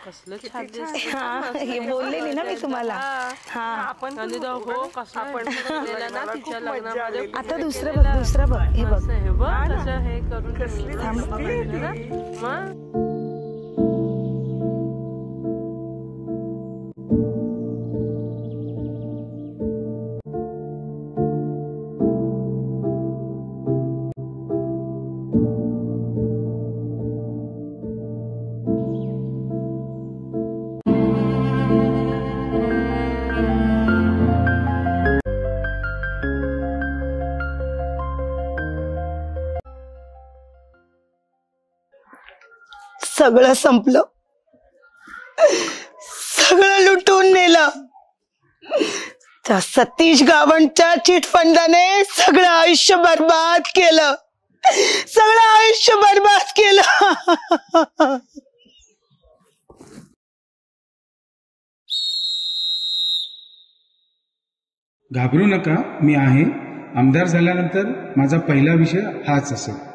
कसलं छान हे बोललेली ना मी तुम्हाला. हा आपण हो कसं आपण ना तिच्या लग्नामध्ये. आता दुसरं बघ हे बघ. हे बघ कसं हे करून मग सगळं संपलं, सगळं लुटून नेलं. त्या सतीश गावंडच्या चिटफंडाने सगळं आयुष्य बर्बाद केलं, सगळं आयुष्य बर्बाद केलं. घाबरू नका, मी आहे. आमदार झाल्यानंतर माझा पहिला विषय हाच असेल.